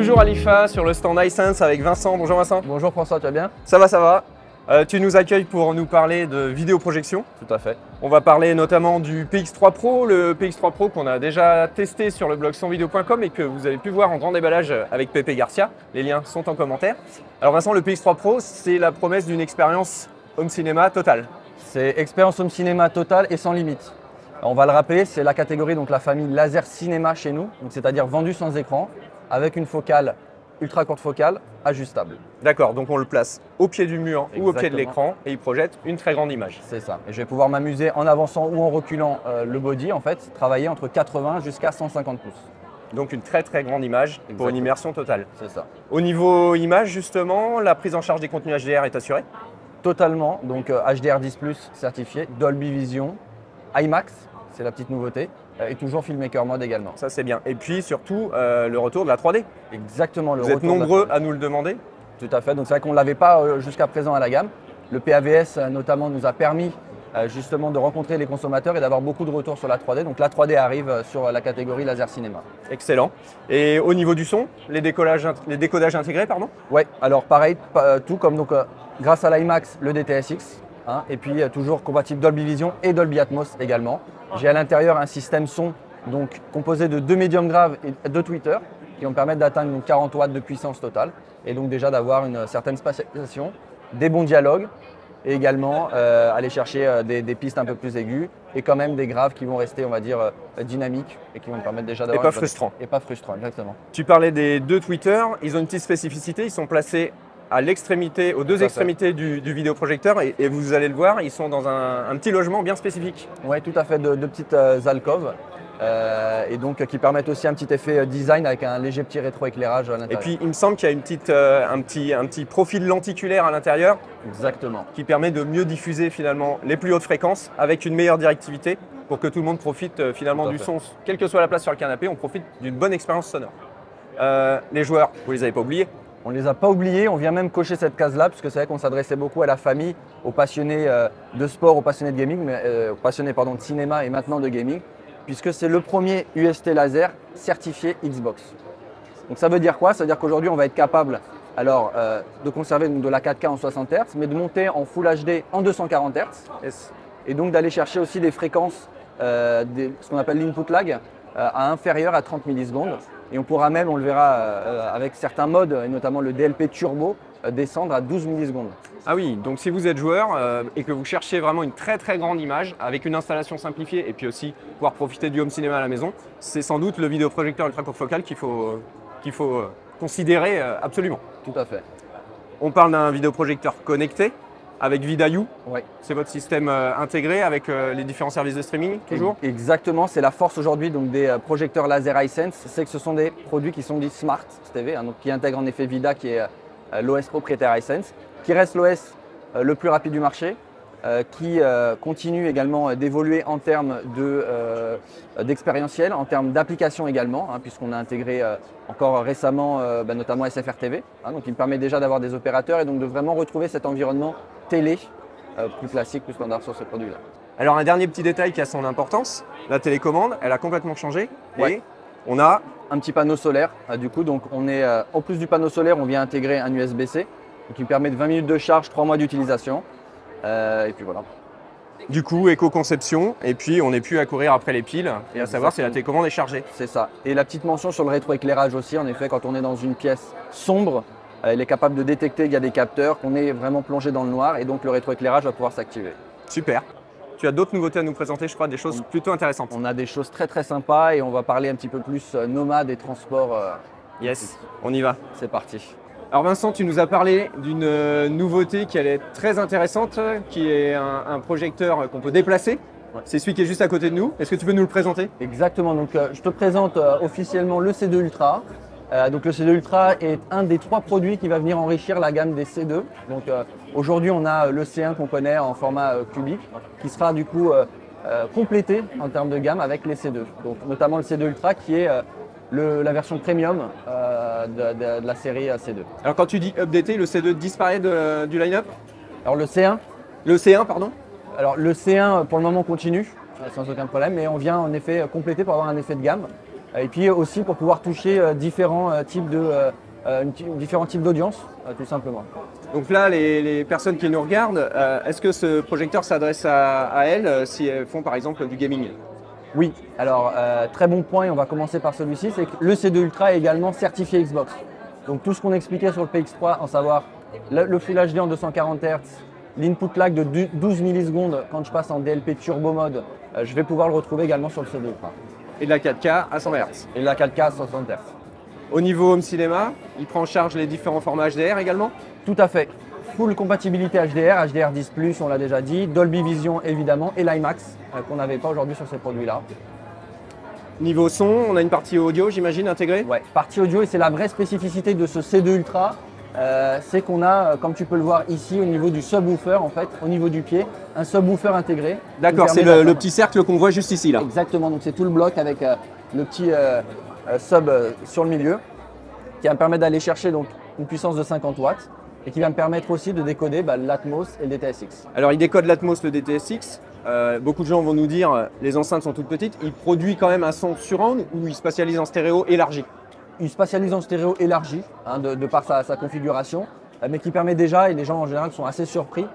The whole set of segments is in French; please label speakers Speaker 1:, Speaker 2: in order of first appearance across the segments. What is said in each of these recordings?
Speaker 1: toujours à l'IFA sur le stand iSense avec Vincent. Bonjour Vincent.
Speaker 2: Bonjour François, tu vas bien?
Speaker 1: Ça va, ça va. Tu nous accueilles pour nous parler de vidéoprojection.
Speaker 2: Tout à fait.
Speaker 1: On va parler notamment du PX3 Pro, le PX3 Pro qu'on a déjà testé sur le blog sonvideo.com et que vous avez pu voir en grand déballage avec Pepe Garcia. Les liens sont en commentaire. Alors Vincent, le PX3 Pro, c'est la promesse d'une expérience home cinéma totale.
Speaker 2: C'est expérience home cinéma totale et sans limite. On va le rappeler, c'est la catégorie, donc la famille laser cinéma chez nous, c'est-à-dire vendu sans écran, avec une focale ultra courte focale ajustable.
Speaker 1: D'accord, donc on le place au pied du mur ou au pied de l'écran et il projette une très grande image.
Speaker 2: C'est ça. Et je vais pouvoir m'amuser en avançant ou en reculant le body, en fait, travailler entre 80 jusqu'à 150 pouces.
Speaker 1: Donc une très grande image pour une immersion totale.
Speaker 2: C'est ça.
Speaker 1: Au niveau image, justement, la prise en charge des contenus HDR est assurée?
Speaker 2: Totalement, donc HDR10+, certifié, Dolby Vision, IMAX, c'est la petite nouveauté, et toujours Filmmaker Mode également.
Speaker 1: Ça c'est bien. Et puis surtout, le retour de la 3D.
Speaker 2: Exactement.
Speaker 1: Vous êtes nombreux à nous le demander?
Speaker 2: Tout à fait, donc c'est vrai qu'on ne l'avait pas jusqu'à présent à la gamme. Le PAVS notamment nous a permis justement de rencontrer les consommateurs et d'avoir beaucoup de retours sur la 3D. Donc la 3D arrive sur la catégorie laser cinéma.
Speaker 1: Excellent. Et au niveau du son, les décodages intégrés, pardon?
Speaker 2: Oui, alors pareil, tout comme donc grâce à l'IMAX, le DTSX, hein, et puis toujours compatible Dolby Vision et Dolby Atmos également. J'ai à l'intérieur un système son donc, composé de 2 médiums graves et 2 tweeters qui vont me permettre d'atteindre 40 watts de puissance totale et donc déjà d'avoir une certaine spatialisation, des bons dialogues et également aller chercher des pistes un peu plus aiguës et quand même des graves qui vont rester, on va dire, dynamiques et qui vont me permettre déjà d'avoir…
Speaker 1: Et pas frustrant.
Speaker 2: Et pas frustrant, exactement.
Speaker 1: Tu parlais des 2 tweeters, ils ont une petite spécificité, ils sont placés à l'extrémité, aux 2 extrémités du vidéoprojecteur et vous allez le voir, ils sont dans un petit logement bien spécifique.
Speaker 2: Oui, tout à fait, de petites alcôves et donc qui permettent aussi un petit effet design avec un léger petit rétroéclairage à l'intérieur.
Speaker 1: Et puis il me semble qu'il y a un petit profil lenticulaire à l'intérieur.
Speaker 2: Exactement.
Speaker 1: Qui permet de mieux diffuser finalement les plus hautes fréquences avec une meilleure directivité pour que tout le monde profite finalement du son. Quelle que soit la place sur le canapé, on profite d'une bonne expérience sonore. Les joueurs, vous les avez pas oubliés?
Speaker 2: On ne les a pas oubliés, on vient même cocher cette case-là, puisque c'est vrai qu'on s'adressait beaucoup à la famille, aux passionnés de sport, aux passionnés de gaming, aux passionnés de cinéma et maintenant de gaming, puisque c'est le premier UST laser certifié Xbox. Donc ça veut dire quoi? Ça veut dire qu'aujourd'hui on va être capable alors, de conserver de la 4K en 60 Hz, mais de monter en Full HD en 240 Hz, et donc d'aller chercher aussi des fréquences, ce qu'on appelle l'input lag, à inférieur à 30 millisecondes. Et on pourra même, on le verra avec certains modes, et notamment le DLP Turbo, descendre à 12 millisecondes.
Speaker 1: Ah oui, donc si vous êtes joueur et que vous cherchez vraiment une très grande image avec une installation simplifiée et puis aussi pouvoir profiter du home cinéma à la maison, c'est sans doute le vidéoprojecteur ultra courte focale qu'il faut considérer absolument.
Speaker 2: Tout à fait.
Speaker 1: On parle d'un vidéoprojecteur connecté avec VidaU.
Speaker 2: Oui.
Speaker 1: C'est votre système intégré avec les différents services de streaming toujours?
Speaker 2: Exactement, c'est la force aujourd'hui des projecteurs laser iSense, c'est que ce sont des produits qui sont dits Smart TV, hein, donc qui intègrent en effet Vida qui est l'OS propriétaire iSense, qui reste l'OS le plus rapide du marché, qui continue également d'évoluer en termes d'expérientiel, en termes d'application également, hein, puisqu'on a intégré encore récemment notamment SFR TV, hein, donc il me permet déjà d'avoir des opérateurs et donc de vraiment retrouver cet environnement télé plus classique, plus standard sur ce produit-là.
Speaker 1: Alors un dernier petit détail qui a son importance, la télécommande, elle a complètement changé
Speaker 2: et
Speaker 1: on a
Speaker 2: un petit panneau solaire du coup, donc on est en plus du panneau solaire, on vient intégrer un USB-C qui me permet de 20 minutes de charge, 3 mois d'utilisation. Et puis voilà.
Speaker 1: Du coup, éco-conception, et puis on n'est plus à courir après les piles et à savoir si la télécommande est chargée.
Speaker 2: C'est ça. Et la petite mention sur le rétroéclairage aussi, en effet, quand on est dans une pièce sombre, elle est capable de détecter qu'il y a des capteurs, qu'on est vraiment plongé dans le noir, et donc le rétroéclairage va pouvoir s'activer.
Speaker 1: Super. Tu as d'autres nouveautés à nous présenter, je crois, des choses plutôt intéressantes.
Speaker 2: On a des choses très sympas et on va parler un petit peu plus nomade et transport.
Speaker 1: Yes, on y va.
Speaker 2: C'est parti.
Speaker 1: Alors Vincent, tu nous as parlé d'une nouveauté qui allait être très intéressante, qui est un projecteur qu'on peut déplacer. Ouais. C'est celui qui est juste à côté de nous. Est-ce que tu peux nous le présenter?
Speaker 2: Exactement, donc je te présente officiellement le C2 Ultra. Donc le C2 Ultra est un des 3 produits qui va venir enrichir la gamme des C2. Donc aujourd'hui on a le C1 qu'on connaît en format cubique, qui sera du coup complété en termes de gamme avec les C2. Donc notamment le C2 Ultra qui est la version premium de la série C2.
Speaker 1: Alors quand tu dis updaté, le C2 disparaît du line-up?
Speaker 2: Alors le C1.
Speaker 1: Le C1, pardon?
Speaker 2: Alors le C1 pour le moment continue, sans aucun problème, mais on vient en effet compléter pour avoir un effet de gamme. Et puis aussi pour pouvoir toucher différents types d'audience, tout simplement.
Speaker 1: Donc là, les personnes qui nous regardent, est-ce que ce projecteur s'adresse à elles si elles font par exemple du gaming?
Speaker 2: Oui, alors très bon point et on va commencer par celui-ci, c'est que le C2 Ultra est également certifié Xbox. Donc tout ce qu'on expliquait sur le PX3, en savoir le Full HD en 240 Hz, l'input lag de 12 millisecondes quand je passe en DLP turbo mode, je vais pouvoir le retrouver également sur le C2 Ultra.
Speaker 1: Et de la 4K à 100 Hz.
Speaker 2: Et la 4K à 60 Hz.
Speaker 1: Au niveau home cinéma, il prend en charge les différents formats HDR également?
Speaker 2: Tout à fait. Full compatibilité HDR, HDR10+, on l'a déjà dit, Dolby Vision évidemment et l'IMAX qu'on n'avait pas aujourd'hui sur ces produits-là.
Speaker 1: Niveau son, on a une partie audio, j'imagine, intégrée?
Speaker 2: Ouais, partie audio, et c'est la vraie spécificité de ce C2 Ultra, c'est qu'on a, comme tu peux le voir ici, au niveau du subwoofer, en fait, au niveau du pied, un subwoofer intégré.
Speaker 1: D'accord, c'est le petit cercle qu'on voit juste ici, là.
Speaker 2: Exactement, donc c'est tout le bloc avec le petit sub sur le milieu, qui va me permettre d'aller chercher donc, une puissance de 50 watts, et qui va me permettre aussi de décoder l'Atmos et le DTSX.
Speaker 1: Alors, il décode l'Atmos, le DTSX. Beaucoup de gens vont nous dire les enceintes sont toutes petites. Il produit quand même un son surround ou il spatialise en stéréo élargi?
Speaker 2: Il spatialise en stéréo élargi, hein, de par sa configuration, mais qui permet déjà, et les gens en général sont assez surpris,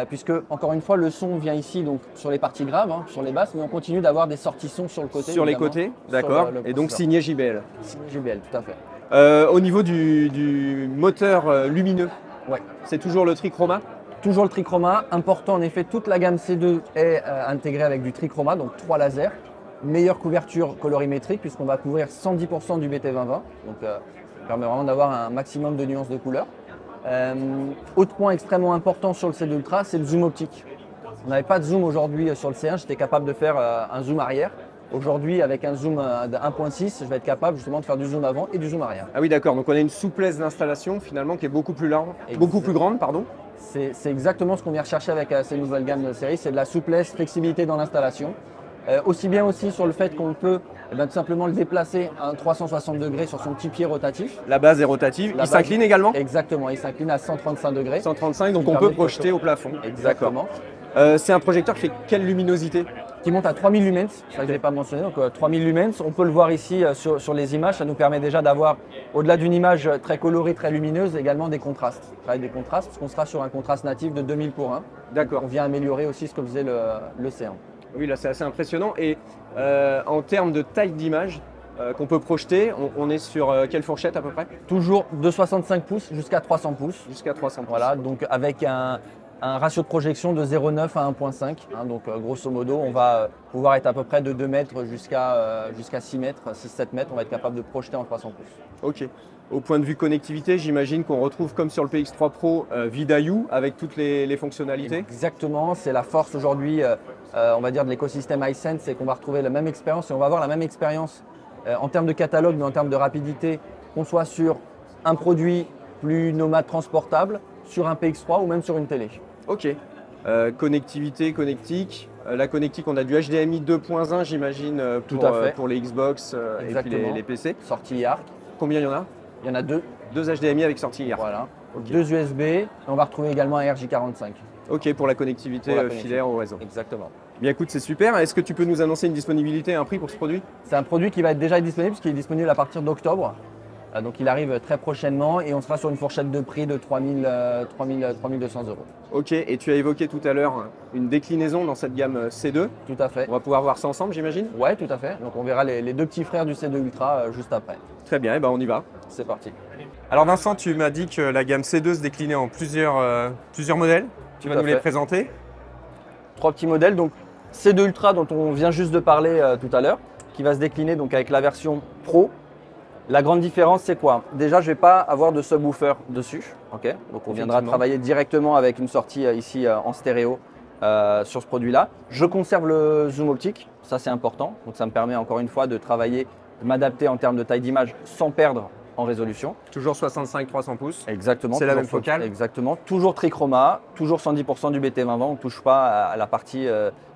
Speaker 2: puisque encore une fois le son vient ici donc sur les parties graves, hein, sur les basses, mais on continue d'avoir des sorties sons sur le côté.
Speaker 1: Sur les côtés, d'accord. Et donc signé JBL.
Speaker 2: Signé JBL, tout à fait.
Speaker 1: Au niveau du moteur lumineux,
Speaker 2: ouais.
Speaker 1: C'est toujours le trichroma?
Speaker 2: Toujours le trichroma, important en effet, toute la gamme C2 est intégrée avec du trichroma, donc 3 lasers, meilleure couverture colorimétrique puisqu'on va couvrir 110% du BT2020, donc ça permet vraiment d'avoir un maximum de nuances de couleurs. Autre point extrêmement important sur le C2 Ultra, c'est le zoom optique. On n'avait pas de zoom aujourd'hui sur le C1, j'étais capable de faire un zoom arrière. Aujourd'hui, avec un zoom de 1.6, je vais être capable justement de faire du zoom avant et du zoom arrière.
Speaker 1: Ah oui, d'accord, donc on a une souplesse d'installation finalement qui est beaucoup plus large, beaucoup plus grande, pardon.
Speaker 2: C'est exactement ce qu'on vient rechercher avec ces nouvelles gammes de série, c'est de la souplesse, flexibilité dans l'installation. Aussi bien aussi sur le fait qu'on peut tout simplement le déplacer à un 360 degrés sur son petit pied rotatif.
Speaker 1: La base est rotative, il s'incline également?
Speaker 2: Exactement, il s'incline à 135 degrés.
Speaker 1: 135, donc on peut projeter au plafond.
Speaker 2: Exactement.
Speaker 1: C'est un projecteur qui fait quelle luminosité?
Speaker 2: Qui monte à 3000 lumens, ça je n'ai pas mentionné, donc 3000 lumens. On peut le voir ici sur les images, ça nous permet déjà d'avoir, au-delà d'une image très colorée, très lumineuse, également des contrastes. Avec des contrastes, parce qu'on sera sur un contraste natif de 2000 pour 1.
Speaker 1: D'accord.
Speaker 2: On vient améliorer aussi ce que faisait le C1.
Speaker 1: Oui, là c'est assez impressionnant. Et en termes de taille d'image qu'on peut projeter, on est sur quelle fourchette à peu près?
Speaker 2: Toujours de 65 pouces jusqu'à 300 pouces.
Speaker 1: Jusqu'à 300 pouces.
Speaker 2: Voilà, donc avec un ratio de projection de 0,9 à 1,5. Hein, donc grosso modo, on va pouvoir être à peu près de 2 mètres jusqu'à 6 mètres, 6-7 mètres. On va être capable de projeter en 300 pouces.
Speaker 1: Ok. Au point de vue connectivité, j'imagine qu'on retrouve comme sur le PX3 Pro VidIO avec toutes les fonctionnalités.
Speaker 2: Exactement, c'est la force aujourd'hui, on va dire, de l'écosystème Hisense, c'est qu'on va retrouver la même expérience et on va avoir la même expérience en termes de catalogue, mais en termes de rapidité, qu'on soit sur un produit plus nomade transportable, sur un PX3 ou même sur une télé.
Speaker 1: Ok. Connectivité, connectique. La connectique, on a du HDMI 2.1, j'imagine, pour les Xbox et puis les PC.
Speaker 2: Sortie IARC.
Speaker 1: Combien il y en a?
Speaker 2: Il y en a 2.
Speaker 1: 2 HDMI avec sortie IARC.
Speaker 2: Voilà. Okay. 2 USB. Et on va retrouver également un RJ45.
Speaker 1: Ok, pour la connectivité filaire au réseau.
Speaker 2: Exactement.
Speaker 1: Bien écoute, c'est super. Est-ce que tu peux nous annoncer une disponibilité, un prix pour ce produit?
Speaker 2: C'est un produit qui va être déjà disponible, puisqu'il est disponible à partir d'octobre. Donc il arrive très prochainement et on sera sur une fourchette de prix de 3 200 €.
Speaker 1: Ok, et tu as évoqué tout à l'heure une déclinaison dans cette gamme C2.
Speaker 2: Tout à fait.
Speaker 1: On va pouvoir voir ça ensemble, j'imagine?
Speaker 2: Ouais, tout à fait. Donc on verra les deux petits frères du C2 Ultra juste après.
Speaker 1: Très bien, et ben on y va.
Speaker 2: C'est parti.
Speaker 1: Alors Vincent, tu m'as dit que la gamme C2 se déclinait en plusieurs modèles. Tu vas nous les présenter?
Speaker 2: 3 petits modèles. Donc C2 Ultra dont on vient juste de parler tout à l'heure, qui va se décliner donc avec la version Pro. La grande différence, c'est quoi? Déjà, je ne vais pas avoir de subwoofer dessus. Okay, donc, on viendra travailler directement avec une sortie ici en stéréo sur ce produit-là. Je conserve le zoom optique, ça c'est important. Donc, ça me permet encore une fois de travailler, de m'adapter en termes de taille d'image sans perdre en résolution.
Speaker 1: Toujours 65-300 pouces.
Speaker 2: Exactement.
Speaker 1: C'est la même focale.
Speaker 2: Exactement. Toujours trichroma, toujours 110% du BT2020. On ne touche pas à la partie,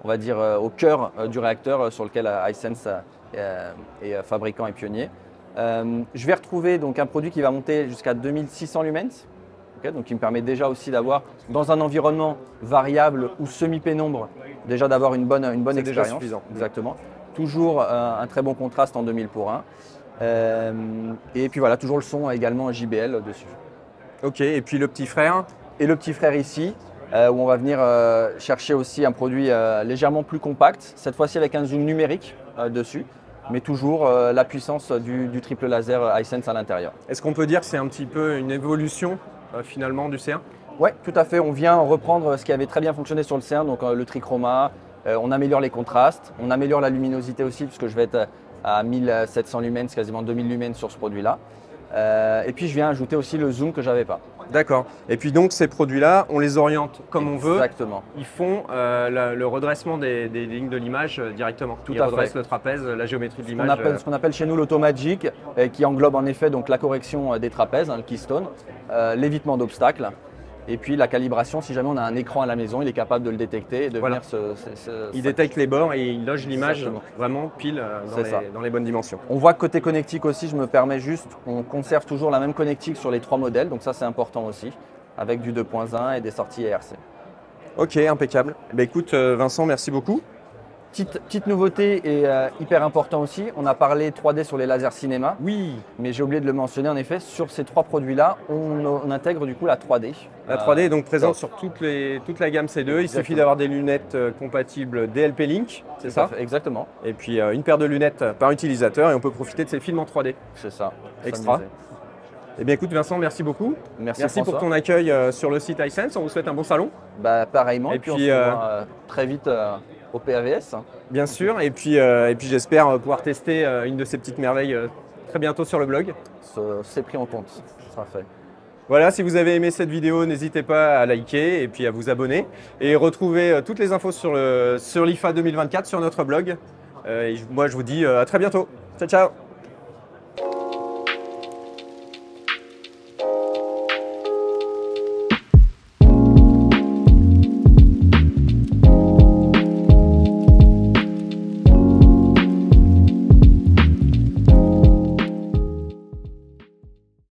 Speaker 2: on va dire, au cœur du réacteur sur lequel Hisense est fabricant et pionnier. Je vais retrouver donc un produit qui va monter jusqu'à 2600 lumens, okay, donc qui me permet déjà aussi d'avoir dans un environnement variable ou semi-pénombre, déjà d'avoir une bonne expérience.
Speaker 1: Déjà suffisant.
Speaker 2: Exactement. toujours un très bon contraste en 2000 pour 1. Et puis voilà, toujours le son également JBL dessus.
Speaker 1: Ok, et puis le petit frère.
Speaker 2: Et le petit frère ici, où on va venir chercher aussi un produit légèrement plus compact, cette fois-ci avec un zoom numérique dessus, mais toujours la puissance du triple laser Hisense à l'intérieur.
Speaker 1: Est-ce qu'on peut dire que c'est un petit peu une évolution finalement du C1?
Speaker 2: Oui, tout à fait. On vient reprendre ce qui avait très bien fonctionné sur le C1, donc le trichroma. On améliore les contrastes, on améliore la luminosité aussi, puisque je vais être à 1700 lumens, quasiment 2000 lumens sur ce produit-là. Et puis je viens ajouter aussi le zoom que je n'avais pas.
Speaker 1: D'accord. Et puis donc ces produits-là, on les oriente comme on veut.
Speaker 2: Exactement.
Speaker 1: Ils font le redressement des lignes de l'image directement.
Speaker 2: Tout
Speaker 1: Ils
Speaker 2: à
Speaker 1: redressent
Speaker 2: fait.
Speaker 1: le trapèze, la géométrie de
Speaker 2: Ce
Speaker 1: l'image.
Speaker 2: qu'on appelle chez nous l'automagic, qui englobe en effet donc la correction des trapèzes, le keystone, l'évitement d'obstacles. Et puis la calibration, si jamais on a un écran à la maison, il est capable de le détecter et de
Speaker 1: Voilà.
Speaker 2: venir
Speaker 1: Il détecte les bords et il loge l'image
Speaker 2: Exactement.
Speaker 1: vraiment pile dans les bonnes dimensions.
Speaker 2: On voit que côté connectique aussi, je me permets juste, on conserve toujours la même connectique sur les 3 modèles, donc ça c'est important aussi, avec du 2.1 et des sorties ERC.
Speaker 1: Ok, impeccable. Bah, écoute Vincent, merci beaucoup.
Speaker 2: Petite nouveauté et hyper important aussi, on a parlé 3D sur les lasers cinéma,
Speaker 1: Oui,
Speaker 2: mais j'ai oublié de le mentionner en effet, sur ces 3 produits-là, on intègre du coup la 3D.
Speaker 1: la 3D est donc présente
Speaker 2: top.
Speaker 1: sur toute la gamme C2. Il
Speaker 2: Exactement.
Speaker 1: suffit d'avoir des lunettes compatibles DLP Link, c'est ça?
Speaker 2: Exactement,
Speaker 1: Et puis une paire de lunettes par utilisateur et on peut profiter de ces films en 3D.
Speaker 2: c'est ça.
Speaker 1: Extra.
Speaker 2: S'amuser.
Speaker 1: Eh bien écoute Vincent, merci beaucoup.
Speaker 2: Merci
Speaker 1: Merci pour
Speaker 2: François.
Speaker 1: ton accueil sur le site Hisense. On vous souhaite un bon salon,
Speaker 2: Bah, pareillement,
Speaker 1: Et
Speaker 2: et puis on
Speaker 1: puis,
Speaker 2: se voit très vite au PAVS.
Speaker 1: bien sûr. Et puis j'espère pouvoir tester une de ces petites merveilles très bientôt sur le blog.
Speaker 2: C'est pris en compte, ce sera fait.
Speaker 1: Voilà, si vous avez aimé cette vidéo, n'hésitez pas à liker et puis à vous abonner. Et retrouvez toutes les infos sur l'IFA 2024 sur notre blog. Et moi, je vous dis à très bientôt. Ciao, ciao!